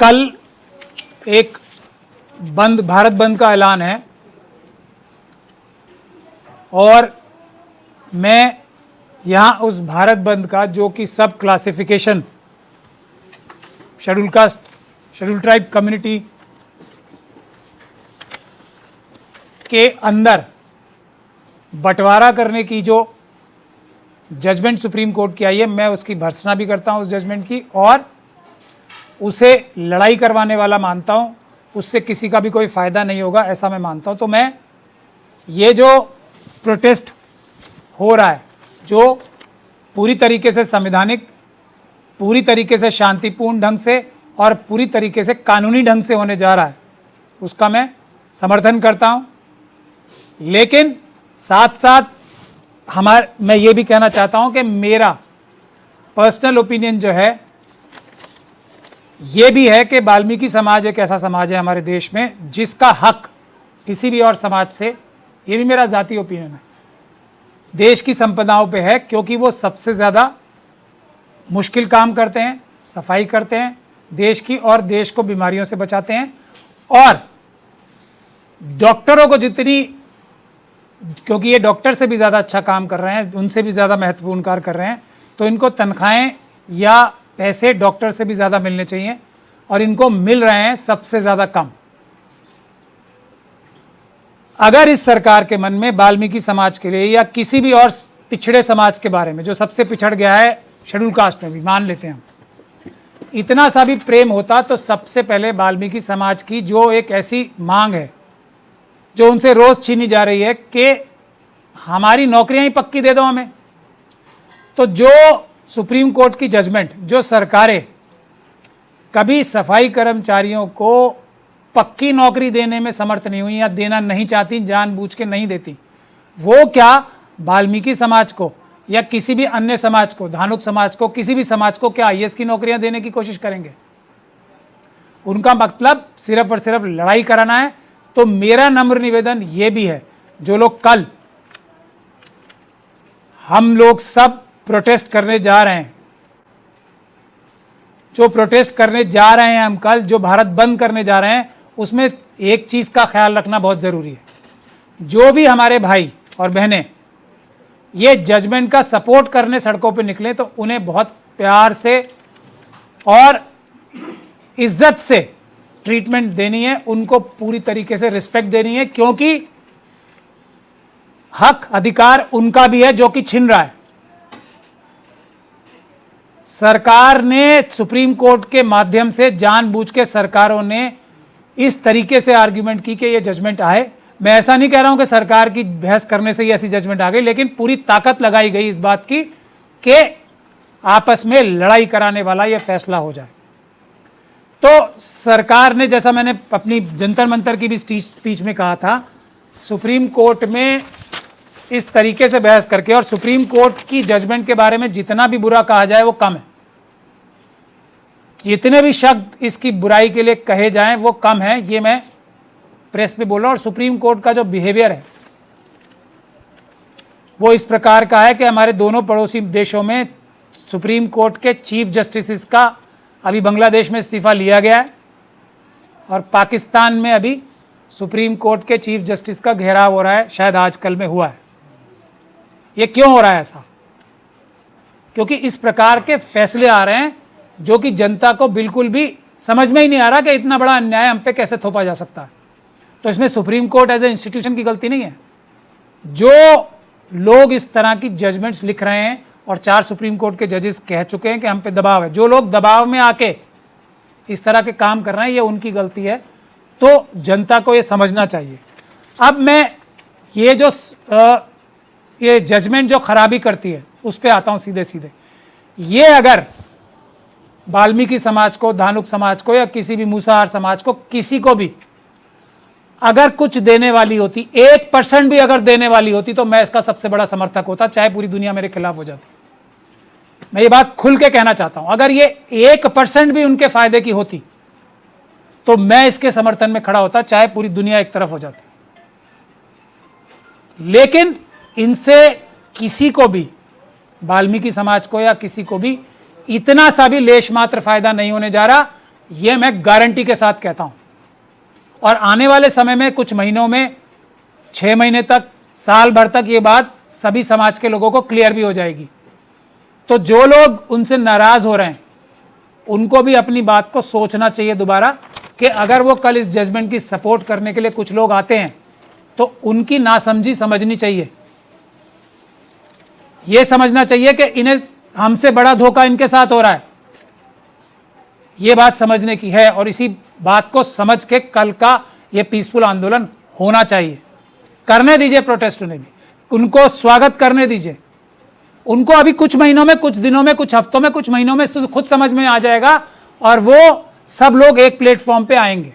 कल एक बंद, भारत बंद का ऐलान है और मैं यहाँ उस भारत बंद का, जो कि सब classification schedule caste, schedule tribe community के अंदर बंटवारा करने की जो जजमेंट सुप्रीम कोर्ट की आई है, मैं उसकी भर्त्सना भी करता हूँ उस जजमेंट की, और उसे लड़ाई करवाने वाला मानता हूँ। उससे किसी का भी कोई फ़ायदा नहीं होगा, ऐसा मैं मानता हूँ। तो मैं ये जो प्रोटेस्ट हो रहा है, जो पूरी तरीके से संवैधानिक, पूरी तरीके से शांतिपूर्ण ढंग से और पूरी तरीके से कानूनी ढंग से होने जा रहा है, उसका मैं समर्थन करता हूँ। लेकिन साथ साथ मैं ये भी कहना चाहता हूँ कि मेरा पर्सनल ओपिनियन जो है ये भी है कि वाल्मीकि समाज एक ऐसा समाज है हमारे देश में जिसका हक किसी भी और समाज से, ये भी मेरा ज़ाती ओपिनियन है, देश की संपदाओं पे है, क्योंकि वो सबसे ज़्यादा मुश्किल काम करते हैं, सफाई करते हैं देश की, और देश को बीमारियों से बचाते हैं। और डॉक्टरों को जितनी, क्योंकि ये डॉक्टर से भी ज़्यादा अच्छा काम कर रहे हैं, उनसे भी ज़्यादा महत्वपूर्ण कार्य कर रहे हैं, तो इनको तनख्वाहें या पैसे डॉक्टर से भी ज़्यादा मिलने चाहिए, और इनको मिल रहे हैं सबसे ज़्यादा कम। अगर इस सरकार के मन में वाल्मीकि समाज के लिए या किसी भी और पिछड़े समाज के बारे में, जो सबसे पिछड़ गया है शेड्यूल कास्ट में भी, मान लेते हैं हम, इतना सा भी प्रेम होता, तो सबसे पहले वाल्मीकि समाज की जो एक ऐसी मांग है जो उनसे रोज़ छीनी जा रही है कि हमारी नौकरियां ही पक्की दे दो हमें, तो जो सुप्रीम कोर्ट की जजमेंट, जो सरकारें कभी सफाई कर्मचारियों को पक्की नौकरी देने में समर्थ नहीं हुई या देना नहीं चाहती, जानबूझ के नहीं देती, वो क्या वाल्मीकि समाज को या किसी भी अन्य समाज को, धानुक समाज को, किसी भी समाज को क्या आईएएस की नौकरियां देने की कोशिश करेंगे? उनका मतलब सिर्फ और सिर्फ लड़ाई कराना है। तो मेरा नम्र निवेदन ये भी है, जो लोग कल हम लोग सब प्रोटेस्ट करने जा रहे हैं, जो प्रोटेस्ट करने जा रहे हैं हम कल, जो भारत बंद करने जा रहे हैं, उसमें एक चीज़ का ख्याल रखना बहुत ज़रूरी है। जो भी हमारे भाई और बहनें ये जजमेंट का सपोर्ट करने सड़कों पे निकले, तो उन्हें बहुत प्यार से और इज्जत से ट्रीटमेंट देनी है, उनको पूरी तरीके से रिस्पेक्ट देनी है, क्योंकि हक अधिकार उनका भी है जो कि छिन रहा है। सरकार ने, सुप्रीम कोर्ट के माध्यम से जानबूझ के सरकारों ने इस तरीके से आर्ग्यूमेंट की कि ये जजमेंट आए। मैं ऐसा नहीं कह रहा हूं कि सरकार की बहस करने से ही ऐसी जजमेंट आ गई, लेकिन पूरी ताकत लगाई गई इस बात की कि आपस में लड़ाई कराने वाला यह फैसला हो जाए। तो सरकार ने, जैसा मैंने अपनी जंतर मंतर की भी स्पीच में कहा था, सुप्रीम कोर्ट में इस तरीके से बहस करके, और सुप्रीम कोर्ट की जजमेंट के बारे में जितना भी बुरा कहा जाए वो कम है, जितने भी शब्द इसकी बुराई के लिए कहे जाएं वो कम है, ये मैं प्रेस पे बोल रहा हूं। और सुप्रीम कोर्ट का जो बिहेवियर है वो इस प्रकार का है कि हमारे दोनों पड़ोसी देशों में सुप्रीम कोर्ट के चीफ जस्टिस का अभी बांग्लादेश में इस्तीफा लिया गया है, और पाकिस्तान में अभी सुप्रीम कोर्ट के चीफ जस्टिस का घेराव हो रहा है, शायद आज कल में हुआ है। ये क्यों हो रहा है ऐसा? क्योंकि इस प्रकार के फैसले आ रहे हैं जो कि जनता को बिल्कुल भी समझ में ही नहीं आ रहा कि इतना बड़ा अन्याय हम पे कैसे थोपा जा सकता है। तो इसमें supreme court as a institution की गलती नहीं है। जो लोग इस तरह की जजमेंट्स लिख रहे हैं, और 4 सुप्रीम कोर्ट के जजेस कह चुके हैं कि हम पे दबाव है, जो लोग दबाव में आके इस तरह के काम कर रहे हैं, ये उनकी गलती है। तो जनता को ये समझना चाहिए। अब मैं ये जो ये जजमेंट जो खराबी करती है उस पर आता हूँ सीधे सीधे। ये अगर वाल्मीकि समाज को, धानुक समाज को, या किसी भी मूसाहार समाज को, किसी को भी अगर कुछ देने वाली होती, 1% भी अगर देने वाली होती, तो मैं इसका सबसे बड़ा समर्थक होता, चाहे पूरी दुनिया मेरे खिलाफ हो जाती। मैं ये बात खुल के कहना चाहता हूं, अगर ये 1% भी उनके फायदे की होती तो मैं इसके समर्थन में खड़ा होता, चाहे पूरी दुनिया एक तरफ हो जाती। लेकिन इनसे किसी को भी, वाल्मीकि समाज को या किसी को भी, इतना सा भी लेश मात्र फायदा नहीं होने जा रहा। ये मैं गारंटी के साथ कहता हूं। और आने वाले समय में कुछ महीनों में, 6 महीने तक, साल भर तक ये बात सभी समाज के लोगों को क्लियर भी हो जाएगी। तो जो लोग उनसे नाराज हो रहे हैं उनको भी अपनी बात को सोचना चाहिए दोबारा कि अगर वो कल इस जजमेंट की सपोर्ट करने के लिए कुछ लोग आते हैं तो उनकी नासमझी समझनी चाहिए। ये समझना चाहिए कि इन्हें हमसे बड़ा धोखा इनके साथ हो रहा है, ये बात समझने की है। और इसी बात को समझ के कल का ये पीसफुल आंदोलन होना चाहिए। करने दीजिए प्रोटेस्ट, उन्हें भी, उनको स्वागत करने दीजिए। उनको अभी कुछ महीनों में, कुछ दिनों में, कुछ हफ्तों में, कुछ महीनों में खुद समझ में आ जाएगा और वो सब लोग एक प्लेटफॉर्म पे आएंगे।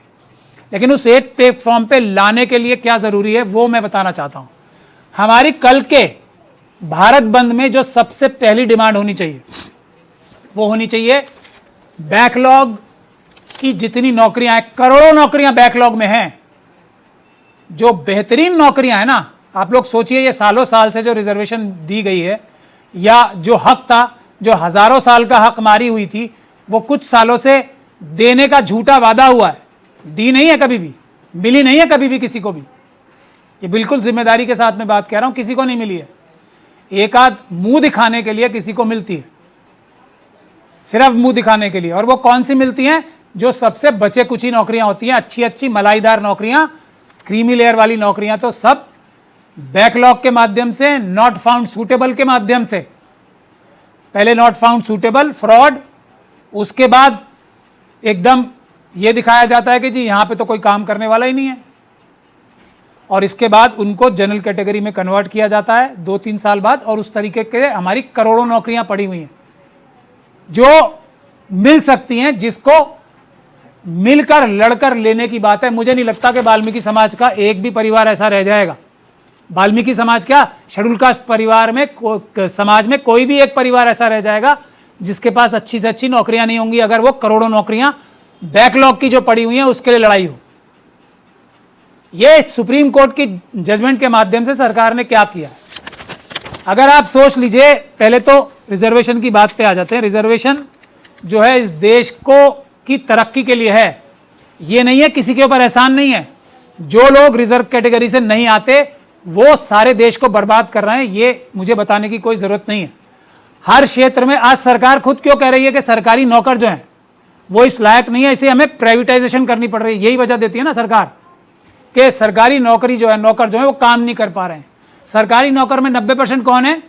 लेकिन उस एक प्लेटफॉर्म पे लाने के लिए क्या जरूरी है वो मैं बताना चाहता हूं। हमारी कल के भारत बंद में जो सबसे पहली डिमांड होनी चाहिए वो होनी चाहिए बैकलॉग की जितनी नौकरियां हैं, करोड़ों नौकरियां बैकलॉग में हैं, जो बेहतरीन नौकरियां हैं ना। आप लोग सोचिए, ये सालों साल से जो रिजर्वेशन दी गई है या जो हक था, जो हजारों साल का हक मारी हुई थी, वो कुछ सालों से देने का झूठा वादा हुआ है, दी नहीं है कभी भी, मिली नहीं है कभी भी किसी को भी। ये बिल्कुल जिम्मेदारी के साथ में बात कह रहा हूं, किसी को नहीं मिली है। एक आध मुंह दिखाने के लिए किसी को मिलती है, सिर्फ मुंह दिखाने के लिए। और वो कौन सी मिलती हैं? जो सबसे बचे कुची नौकरियां होती हैं, अच्छी अच्छी मलाईदार नौकरियां, क्रीमी लेयर वाली नौकरियां, तो सब बैकलॉग के माध्यम से, नॉट फाउंड सूटेबल के माध्यम से। पहले नॉट फाउंड सूटेबल, फ्रॉड, उसके बाद एकदम ये दिखाया जाता है कि जी यहां पे तो कोई काम करने वाला ही नहीं है, और इसके बाद उनको जनरल कैटेगरी में कन्वर्ट किया जाता है 2-3 साल बाद। और उस तरीके के हमारी करोड़ों नौकरियां पड़ी हुई हैं जो मिल सकती हैं, जिसको मिलकर लड़कर लेने की बात है। मुझे नहीं लगता कि वाल्मीकि समाज का एक भी परिवार ऐसा रह जाएगा। वाल्मीकि समाज क्या, शेड्यूल कास्ट परिवार में, समाज में कोई भी एक परिवार ऐसा रह जाएगा जिसके पास अच्छी से अच्छी नौकरियां नहीं होंगी, अगर वो करोड़ों नौकरियां बैकलॉग की जो पड़ी हुई हैं उसके लिए लड़ाई हो। ये सुप्रीम कोर्ट की जजमेंट के माध्यम से सरकार ने क्या किया, अगर आप सोच लीजिए। पहले तो रिजर्वेशन की बात पे आ जाते हैं। रिजर्वेशन जो है इस देश को की तरक्की के लिए है, ये नहीं है किसी के ऊपर एहसान नहीं है। जो लोग रिजर्व कैटेगरी से नहीं आते वो सारे देश को बर्बाद कर रहे हैं, ये मुझे बताने की कोई जरूरत नहीं है। हर क्षेत्र में आज सरकार खुद क्यों कह रही है कि सरकारी नौकर जो हैं वो इस लायक नहीं है, इसे हमें प्राइवेटाइजेशन करनी पड़ रही है। यही वजह देती है ना सरकार कि सरकारी नौकरी जो है, नौकर जो है वो काम नहीं कर पा रहे हैं। सरकारी नौकर में 90% कौन है?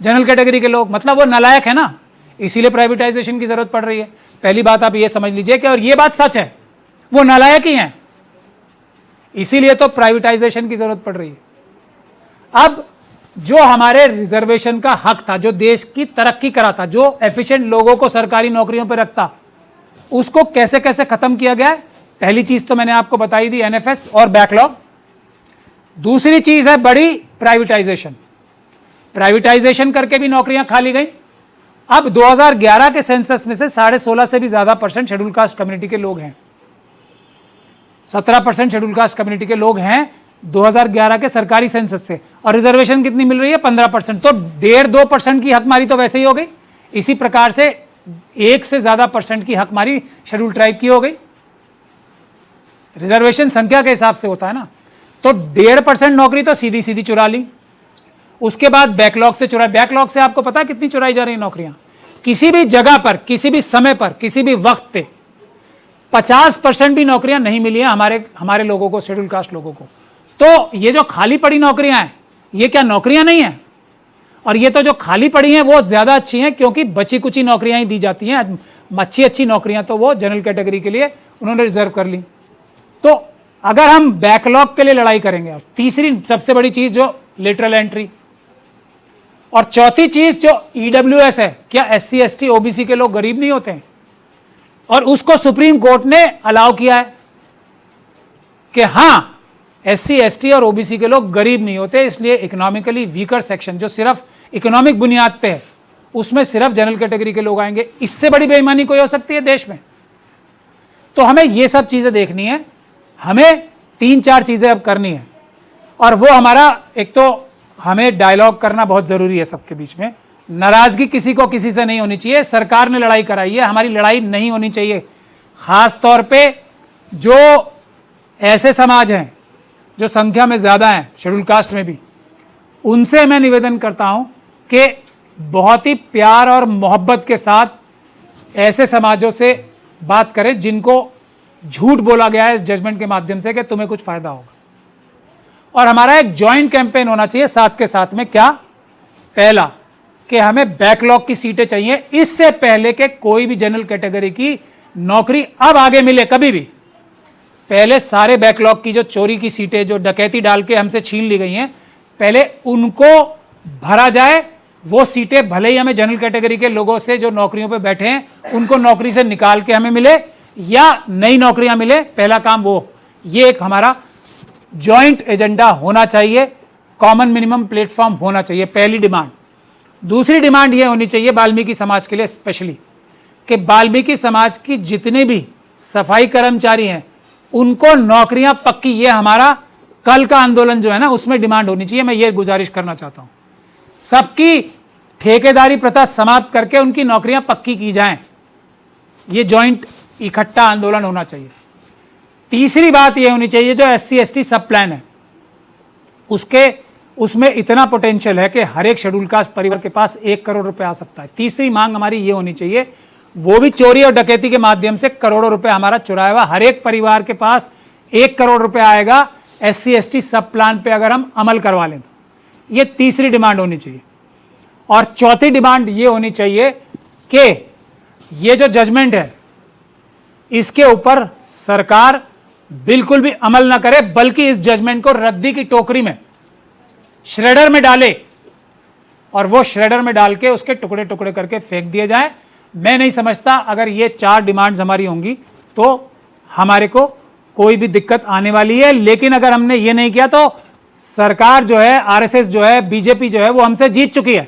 जनरल कैटेगरी के लोग, मतलब वो नालायक है ना, इसीलिए प्राइवेटाइजेशन की जरूरत पड़ रही है। पहली बात आप ये समझ लीजिए कि, और ये बात सच है, वो नालायक ही हैं, इसीलिए तो प्राइवेटाइजेशन की जरूरत पड़ रही है। अब जो हमारे रिजर्वेशन का हक था, जो देश की तरक्की करा था, जो एफिशिएंट लोगों को सरकारी नौकरियों पर रखता, उसको कैसे कैसे खत्म किया गया है। पहली चीज तो मैंने आपको बताई दी, एनएफएस और बैकलॉग। दूसरी चीज है बड़ी प्राइवेटाइजेशन। प्राइवेटाइजेशन करके भी नौकरियां खाली गई। अब 2011 के सेंसस में से 16.5 से भी ज्यादा % शेड्यूल कास्ट कम्युनिटी के लोग हैं। 17% शेड्यूल कास्ट कम्युनिटी के लोग हैं 2011 के सरकारी सेंसस से, और रिजर्वेशन कितनी मिल रही है? 15%। तो 1.5-2% की हकमारी तो वैसे ही हो गई। इसी प्रकार से 1 से ज्यादा % की हकमारी शेड्यूल ट्राइब की हो गई। रिजर्वेशन संख्या के हिसाब से होता है ना। तो 1.5% नौकरी तो सीधी सीधी चुरा ली। उसके बाद बैकलॉग से चुरा। बैकलॉग से आपको पता है कितनी चुराई जा रही नौकरियां? किसी भी जगह पर, किसी भी समय पर, किसी भी वक्त पे 50% भी नौकरियां नहीं मिली हैं हमारे लोगों को, शेड्यूल कास्ट लोगों को। तो ये जो खाली पड़ी नौकरियां हैं, ये क्या नौकरियां नहीं है? और ये तो जो खाली पड़ी हैं वो ज्यादा अच्छी हैं, क्योंकि बची कुची नौकरियां ही दी जाती हैं। अच्छी अच्छी नौकरियां तो वो जनरल कैटेगरी के लिए उन्होंने रिजर्व कर ली। तो अगर हम बैकलॉग के लिए लड़ाई करेंगे, तीसरी सबसे बड़ी चीज जो लेटरल एंट्री, और चौथी चीज जो ईडब्ल्यूएस है, क्या SC ST OBC के लोग गरीब नहीं होते हैं? और उसको सुप्रीम कोर्ट ने अलाउ किया है कि हां, SC ST और OBC के लोग गरीब नहीं होते, इसलिए इकोनॉमिकली वीकर सेक्शन जो सिर्फ इकोनॉमिक बुनियाद पे है, उसमें सिर्फ जनरल कैटेगरी के लोग आएंगे। इससे बड़ी बेईमानी कोई हो सकती है देश में? तो हमें ये सब चीजें देखनी है। हमें 3-4 चीजें अब करनी है, और वो हमारा, एक तो हमें डायलॉग करना बहुत जरूरी है सबके बीच में। नाराजगी किसी को किसी से नहीं होनी चाहिए। सरकार ने लड़ाई कराई है, हमारी लड़ाई नहीं होनी चाहिए। खास तौर पे जो ऐसे समाज हैं जो संख्या में ज़्यादा हैं, शेड्यूल कास्ट में भी, उनसे मैं निवेदन करता हूं कि बहुत ही प्यार और मोहब्बत के साथ ऐसे समाजों से बात करें जिनको झूठ बोला गया है इस जजमेंट के माध्यम से कि तुम्हें कुछ फायदा होगा। और हमारा एक जॉइंट कैंपेन होना चाहिए साथ के साथ में। क्या? पहला कि हमें बैकलॉग की सीटें चाहिए, इससे पहले कि कोई भी जनरल कैटेगरी की नौकरी अब आगे मिले कभी भी। पहले सारे बैकलॉग की जो चोरी की सीटें, जो डकैती डाल के हमसे छीन ली गई हैं, पहले उनको भरा जाए। वो सीटें भले ही हमें जनरल कैटेगरी के लोगों से जो नौकरियों पे बैठे हैं उनको नौकरी से निकाल के हमें मिले या नई नौकरियां मिले, पहला काम वो। ये एक हमारा जॉइंट एजेंडा होना चाहिए, कॉमन मिनिमम प्लेटफॉर्म होना चाहिए, पहली डिमांड। दूसरी डिमांड ये होनी चाहिए वाल्मीकि समाज के लिए स्पेशली, कि वाल्मीकि समाज की जितने भी सफाई कर्मचारी हैं उनको नौकरियां पक्की, ये हमारा कल का आंदोलन जो है ना उसमें डिमांड होनी चाहिए। मैं ये गुजारिश करना चाहता हूं, सबकी ठेकेदारी प्रथा समाप्त करके उनकी नौकरियां पक्की की जाएं। ये जॉइंट इकट्ठा आंदोलन होना चाहिए। तीसरी बात यह होनी चाहिए, जो SC/ST सब प्लान है उसमें इतना पोटेंशियल है कि हर एक शेड्यूल कास्ट परिवार के पास 1 करोड़ रुपए आ सकता है। तीसरी मांग हमारी ये होनी चाहिए, वो भी चोरी और डकैती के माध्यम से करोड़ों रुपए हमारा चुराया हुआ हर एक परिवार के पास 1 करोड़ रुपए आएगा SC/ST सब प्लान पे अगर हम अमल करवा लें। ये तीसरी डिमांड होनी चाहिए। और चौथी डिमांड ये होनी चाहिए कि ये जो जजमेंट है इसके ऊपर सरकार बिल्कुल भी अमल ना करे, बल्कि इस जजमेंट को रद्दी की टोकरी में, श्रेडर में डाले और वो श्रेडर में डाल के उसके टुकड़े टुकड़े करके फेंक दिए जाए। मैं नहीं समझता अगर ये 4 डिमांड्स हमारी होंगी तो हमारे को कोई भी दिक्कत आने वाली है। लेकिन अगर हमने ये नहीं किया तो सरकार जो है, RSS जो है, BJP जो है, वो हमसे जीत चुकी है।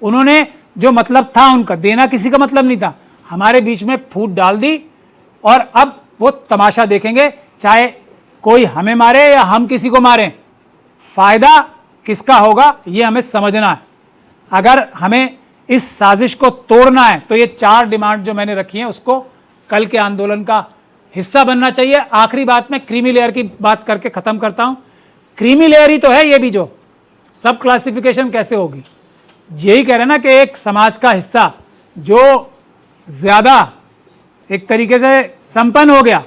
उन्होंने जो मतलब था उनका, देना किसी का मतलब नहीं था, हमारे बीच में फूट डाल दी और अब वो तमाशा देखेंगे, चाहे कोई हमें मारे या हम किसी को मारें, फायदा किसका होगा ये हमें समझना है। अगर हमें इस साजिश को तोड़ना है तो ये 4 डिमांड जो मैंने रखी हैं उसको कल के आंदोलन का हिस्सा बनना चाहिए। आखिरी बात में क्रीमी लेयर की बात करके खत्म करता हूं। क्रीमी लेयर ही तो है ये भी, जो सब क्लासिफिकेशन कैसे होगी, यही कह रहे ना कि एक समाज का हिस्सा जो ज्यादा एक तरीके से संपन्न हो गया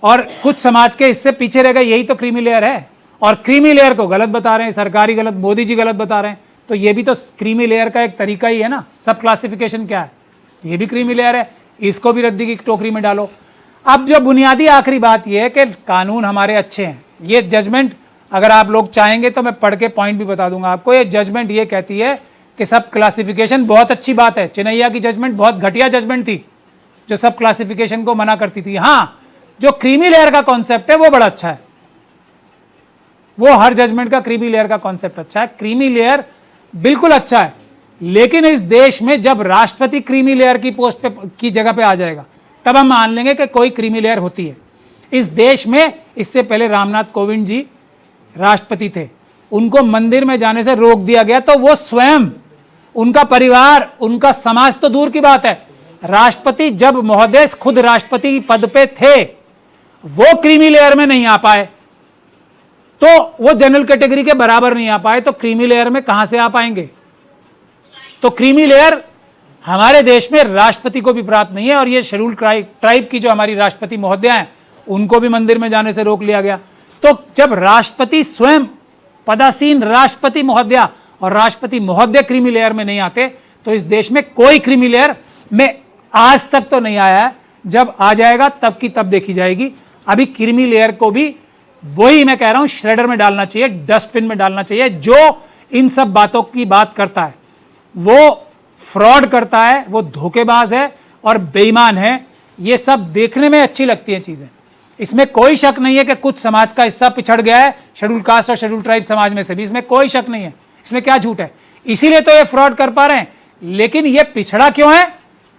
और कुछ समाज के हिस्से पीछे रह गए, यही तो क्रीमी लेयर है। और क्रीमी लेयर को गलत बता रहे हैं, सरकारी गलत, मोदी जी गलत बता रहे हैं, तो ये भी तो क्रीमी लेयर का एक तरीका ही है ना। सब क्लासिफिकेशन क्या है, ये भी क्रीमी लेयर है, इसको भी रद्दी की टोकरी में डालो। अब जो बुनियादी आखिरी बात यह है कि कानून हमारे अच्छे हैं। ये जजमेंट अगर आप लोग चाहेंगे तो मैं पढ़ के पॉइंट भी बता दूंगा आपको। ये जजमेंट ये कहती है कि सब क्लासिफिकेशन बहुत अच्छी बात है। चिनैया की जजमेंट बहुत घटिया जजमेंट थी जो सब क्लासिफिकेशन को मना करती थी। हाँ, जो क्रीमी लेयर का कॉन्सेप्ट है वो बड़ा अच्छा है, वो हर जजमेंट का क्रीमी लेयर का कॉन्सेप्ट अच्छा है, क्रीमी लेयर बिल्कुल अच्छा है। लेकिन इस देश में जब राष्ट्रपति क्रीमी लेयर की पोस्ट पे की जगह पे आ जाएगा तब हम मान लेंगे कि कोई क्रीमी लेयर होती है इस देश में। इससे पहले रामनाथ कोविंद जी राष्ट्रपति थे, उनको मंदिर में जाने से रोक दिया गया, तो वो स्वयं, उनका परिवार, उनका समाज तो दूर की बात है, राष्ट्रपति जब महोदय खुद राष्ट्रपति पद पे थे वो क्रीमी लेयर में नहीं आ पाए, तो वो जनरल कैटेगरी के बराबर नहीं आ पाए, तो क्रीमी लेयर में कहां से आ पाएंगे। तो क्रीमी लेयर हमारे देश में राष्ट्रपति को भी प्राप्त नहीं है। और ये शेड्यूल ट्राइब की जो हमारी राष्ट्रपति महोदया हैं उनको भी मंदिर में जाने से रोक लिया गया। तो जब राष्ट्रपति स्वयं, पदासीन राष्ट्रपति महोदया और राष्ट्रपति महोदय क्रीमी लेयर में नहीं आते, तो इस देश में कोई क्रीमी लेयर में आज तक तो नहीं आया है। जब आ जाएगा तब की तब देखी जाएगी। अभी क्रीमी लेयर को भी वही मैं कह रहा हूं, श्रेडर में डालना चाहिए, डस्टबिन में डालना चाहिए। जो इन सब बातों की बात करता है वो फ्रॉड करता है, वो धोखेबाज है और बेईमान है। ये सब देखने में अच्छी लगती हैं चीजें, इसमें कोई शक नहीं है कि कुछ समाज का हिस्सा पिछड़ गया है शेड्यूल कास्ट और शेड्यूल ट्राइब समाज में से भी, इसमें कोई शक नहीं है। इसमें क्या झूठ है, इसीलिए तो ये फ्रॉड कर पा रहे हैं। लेकिन ये पिछड़ा क्यों है?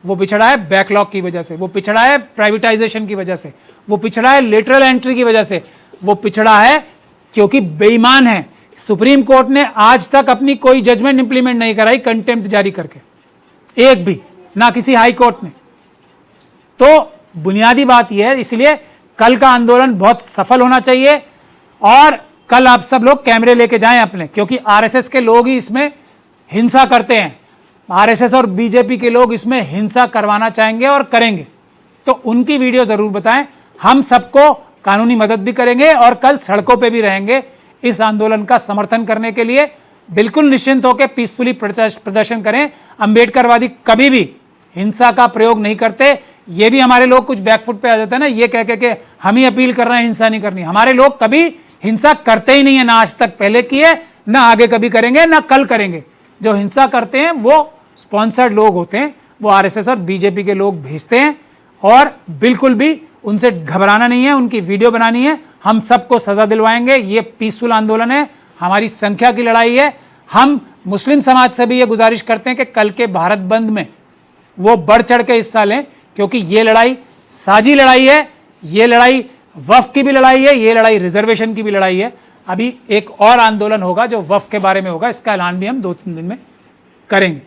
वो पिछड़ा है बैकलॉग की वजह से, वो पिछड़ा है प्राइवेटाइजेशन की वजह से, वो पिछड़ा है लेटरल एंट्री की वजह से, वो पिछड़ा है क्योंकि बेईमान है। सुप्रीम कोर्ट ने आज तक अपनी कोई जजमेंट इंप्लीमेंट नहीं कराई कंटेम्प्ट जारी करके, एक भी, ना किसी हाई कोर्ट ने। तो बुनियादी बात यह है, इसलिए कल का आंदोलन बहुत सफल होना चाहिए और कल आप सब लोग कैमरे लेके जाएं अपने, क्योंकि आरएसएस के लोग ही इसमें हिंसा करते हैं। आरएसएस और बीजेपी के लोग इसमें हिंसा करवाना चाहेंगे और करेंगे, तो उनकी वीडियो जरूर बताएं। हम सबको कानूनी मदद भी करेंगे और कल सड़कों पे भी रहेंगे इस आंदोलन का समर्थन करने के लिए। बिल्कुल निश्चिंत होकर पीसफुली प्रदर्शन करें। अंबेडकरवादी कभी भी हिंसा का प्रयोग नहीं करते। ये भी हमारे लोग कुछ बैकफुट पे आ जाते हैं ना, ये कह के हम ही अपील कर रहे हैं हिंसा नहीं करनी। हमारे लोग कभी हिंसा करते ही नहीं है, ना आज तक पहले किए, ना आगे कभी करेंगे, ना कल करेंगे। जो हिंसा करते हैं वो स्पॉन्सर्ड लोग होते हैं, वो आरएसएस और बीजेपी के लोग भेजते हैं, और बिल्कुल भी उनसे घबराना नहीं है, उनकी वीडियो बनानी है। हम सबको सजा दिलवाएंगे। ये पीसफुल आंदोलन है, हमारी संख्या की लड़ाई है। हम मुस्लिम समाज से भी ये गुजारिश करते हैं कि कल के भारत बंद में वो बढ़ चढ़ के हिस्सा लें, क्योंकि ये लड़ाई साझी लड़ाई है, ये लड़ाई वक्फ की भी लड़ाई है, ये लड़ाई रिजर्वेशन की भी लड़ाई है। अभी एक और आंदोलन होगा जो वक्फ के बारे में होगा, इसका ऐलान भी हम 2-3 दिन में करेंगे।